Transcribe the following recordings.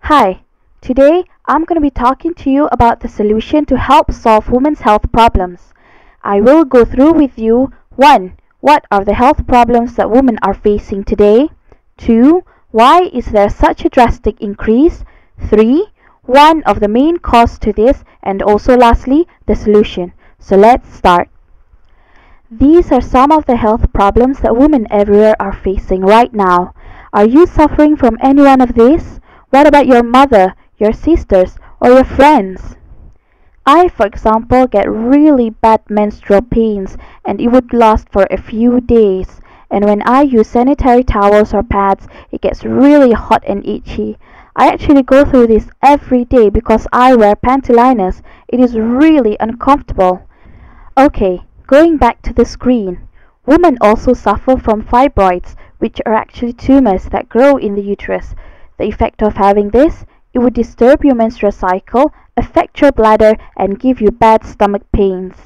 Hi, today I'm going to be talking to you about the solution to help solve women's health problems. I will go through with you 1. What are the health problems that women are facing today? 2. Why is there such a drastic increase? 3. One of the main causes to this, and also lastly, the solution. So let's start. These are some of the health problems that women everywhere are facing right now. Are you suffering from any one of these? What about your mother, your sisters, or your friends? I, for example, get really bad menstrual pains and it would last for a few days. And when I use sanitary towels or pads, it gets really hot and itchy. I actually go through this every day because I wear panty liners. It is really uncomfortable. Okay, going back to the screen. Women also suffer from fibroids, which are actually tumors that grow in the uterus. The effect of having this, it would disturb your menstrual cycle, affect your bladder, and give you bad stomach pains.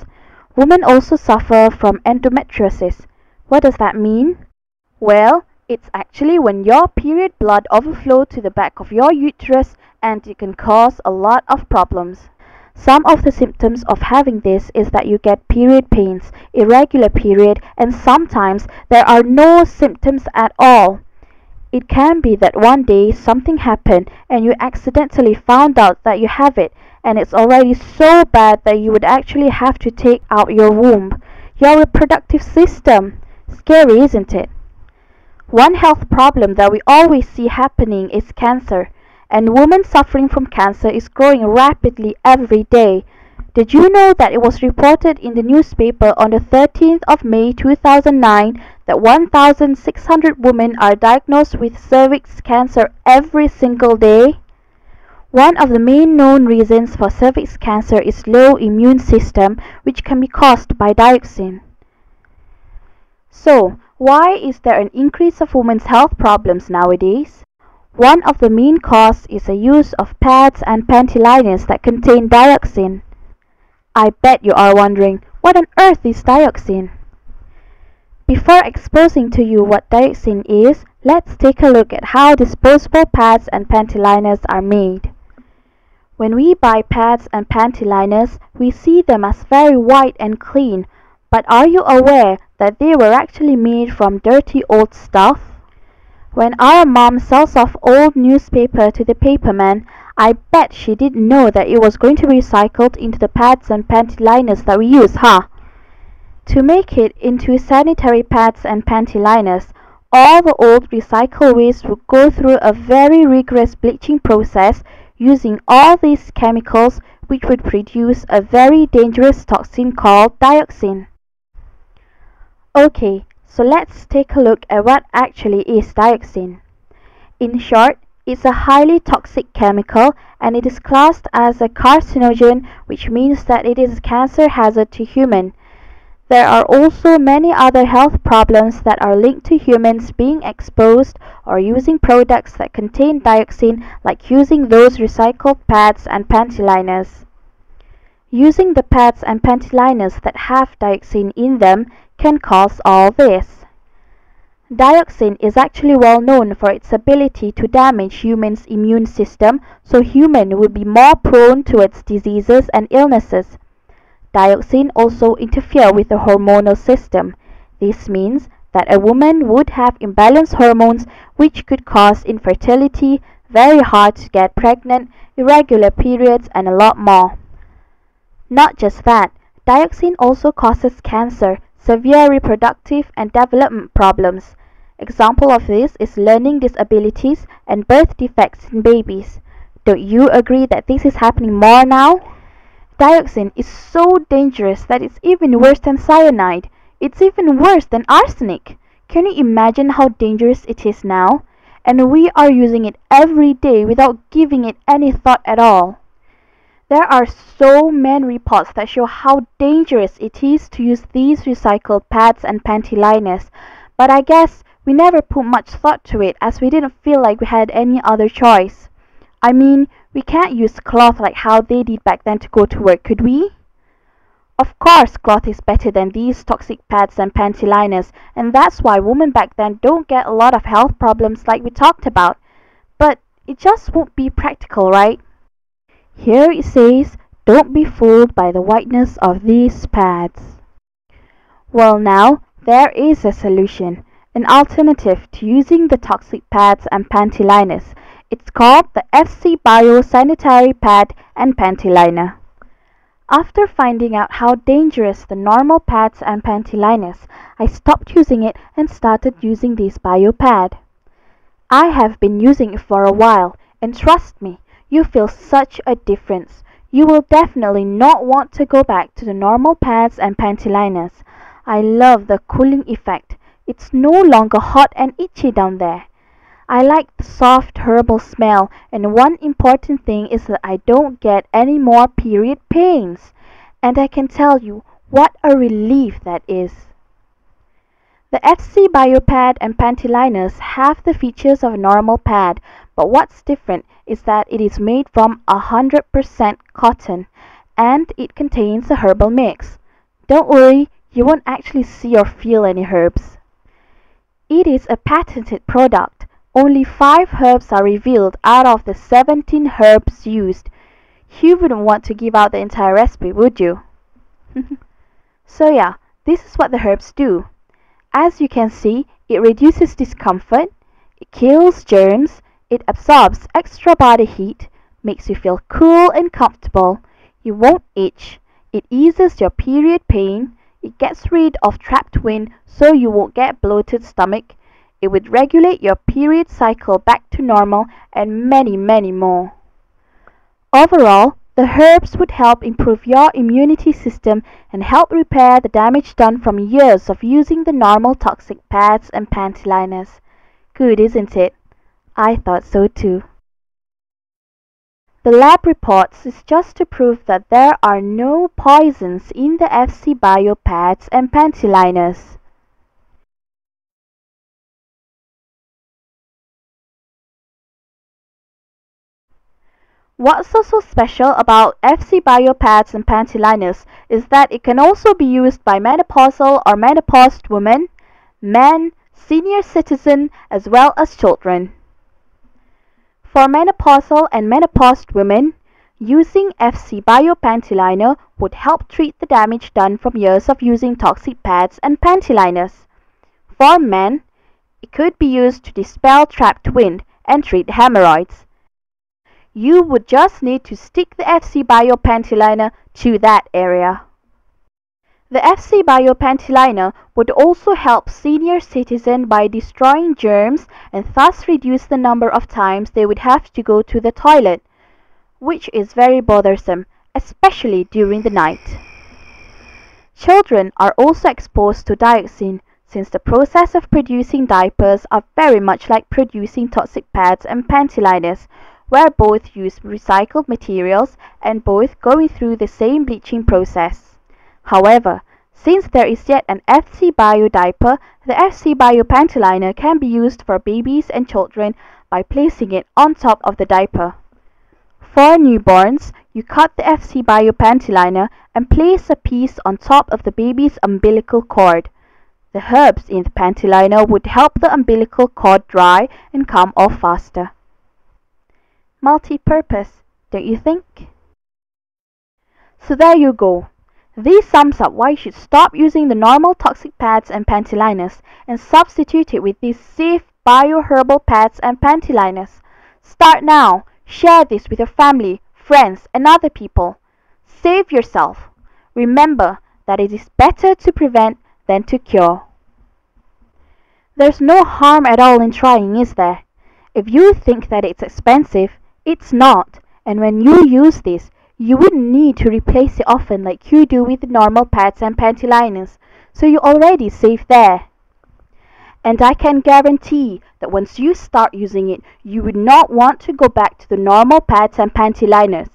Women also suffer from endometriosis. What does that mean? Well, it's actually when your period blood overflows to the back of your uterus, and it can cause a lot of problems. Some of the symptoms of having this is that you get period pains, irregular period, and sometimes there are no symptoms at all. It can be that one day something happened and you accidentally found out that you have it, and it's already so bad that you would actually have to take out your womb, your reproductive system. Scary, isn't it? One health problem that we always see happening is cancer, and women suffering from cancer is growing rapidly every day. Did you know that it was reported in the newspaper on the 13th of May 2009 that 1,600 women are diagnosed with cervix cancer every single day? One of the main known reasons for cervix cancer is low immune system, which can be caused by dioxin. So, why is there an increase of women's health problems nowadays? One of the main causes is the use of pads and panty liners that contain dioxin. I bet you are wondering, what on earth is dioxin? Before exposing to you what dioxin is, let's take a look at how disposable pads and panty liners are made. When we buy pads and panty liners, we see them as very white and clean, but are you aware that they were actually made from dirty old stuff? When our mom sells off old newspaper to the paperman, I bet she didn't know that it was going to be recycled into the pads and panty liners that we use, huh? To make it into sanitary pads and panty liners, all the old recycled waste would go through a very rigorous bleaching process using all these chemicals, which would produce a very dangerous toxin called dioxin. Okay, so let's take a look at what actually is dioxin. In short, it's a highly toxic chemical and it is classed as a carcinogen, which means that it is a cancer hazard to humans. There are also many other health problems that are linked to humans being exposed or using products that contain dioxin, like using those recycled pads and panty liners. Using the pads and panty liners that have dioxin in them can cause all this. Dioxin is actually well known for its ability to damage humans' immune system, so humans will be more prone towards diseases and illnesses. Dioxin also interferes with the hormonal system. This means that a woman would have imbalanced hormones, which could cause infertility, very hard to get pregnant, irregular periods, and a lot more. Not just that, dioxin also causes cancer, severe reproductive and development problems. Example of this is learning disabilities and birth defects in babies. Don't you agree that this is happening more now? Dioxin is so dangerous that it's even worse than cyanide. It's even worse than arsenic. Can you imagine how dangerous it is now? And we are using it every day without giving it any thought at all. There are so many reports that show how dangerous it is to use these recycled pads and panty liners, but I guess we never put much thought to it as we didn't feel like we had any other choice. I mean, we can't use cloth like how they did back then to go to work, could we? Of course, cloth is better than these toxic pads and panty liners, and that's why women back then don't get a lot of health problems like we talked about. But it just won't be practical, right? Here it says, don't be fooled by the whiteness of these pads. Well, now, there is a solution, an alternative to using the toxic pads and panty liners. It's called the BIO-SANITARY PAD and panty liner. After finding out how dangerous the normal pads and panty liners, I stopped using it and started using this bio pad. I have been using it for a while, and trust me, you feel such a difference. You will definitely not want to go back to the normal pads and panty liners. I love the cooling effect. It's no longer hot and itchy down there. I like the soft herbal smell, and one important thing is that I don't get any more period pains. And I can tell you what a relief that is. The BIO pad and panty liners have the features of a normal pad, but what's different is that it is made from 100% cotton and it contains a herbal mix. Don't worry, you won't actually see or feel any herbs. It is a patented product. Only 5 herbs are revealed out of the 17 herbs used. You wouldn't want to give out the entire recipe, would you? So yeah, this is what the herbs do. As you can see, it reduces discomfort, it kills germs, it absorbs extra body heat, makes you feel cool and comfortable, you won't itch, it eases your period pain, it gets rid of trapped wind so you won't get bloated stomach, it would regulate your period cycle back to normal, and many more. Overall, the herbs would help improve your immunity system and help repair the damage done from years of using the normal toxic pads and panty liners. Good, isn't it? I thought so too. The lab reports is just to prove that there are no poisons in the bio pads and panty liners. What's also special about bio pads and panty liners is that it can also be used by menopausal or menopaused women, men, senior citizens, as well as children. For menopausal and menopaused women, using bio panty liner would help treat the damage done from years of using toxic pads and panty liners. For men, it could be used to dispel trapped wind and treat hemorrhoids. You would just need to stick the bio panty liner to that area. The bio panty liner would also help senior citizens by destroying germs and thus reduce the number of times they would have to go to the toilet, which is very bothersome, especially during the night. Children are also exposed to dioxin, since the process of producing diapers are very much like producing toxic pads and panty liners, where both use recycled materials and both going through the same bleaching process. However, since there is yet an bio diaper, the bio panty liner can be used for babies and children by placing it on top of the diaper. For newborns, you cut the bio panty liner and place a piece on top of the baby's umbilical cord. The herbs in the panty liner would help the umbilical cord dry and come off faster. Multi-purpose, don't you think? So there you go. This sums up why you should stop using the normal toxic pads and panty liners and substitute it with these safe bio-herbal pads and panty liners. Start now. Share this with your family, friends, and other people. Save yourself. Remember that it is better to prevent than to cure. There's no harm at all in trying, is there? If you think that it's expensive, it's not, and when you use this, you wouldn't need to replace it often like you do with the normal pads and panty liners, so you're already safe there. And I can guarantee that once you start using it, you would not want to go back to the normal pads and panty liners.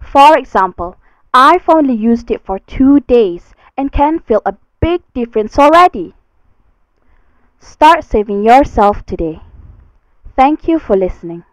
For example, I've only used it for 2 days and can feel a big difference already. Start saving yourself today. Thank you for listening.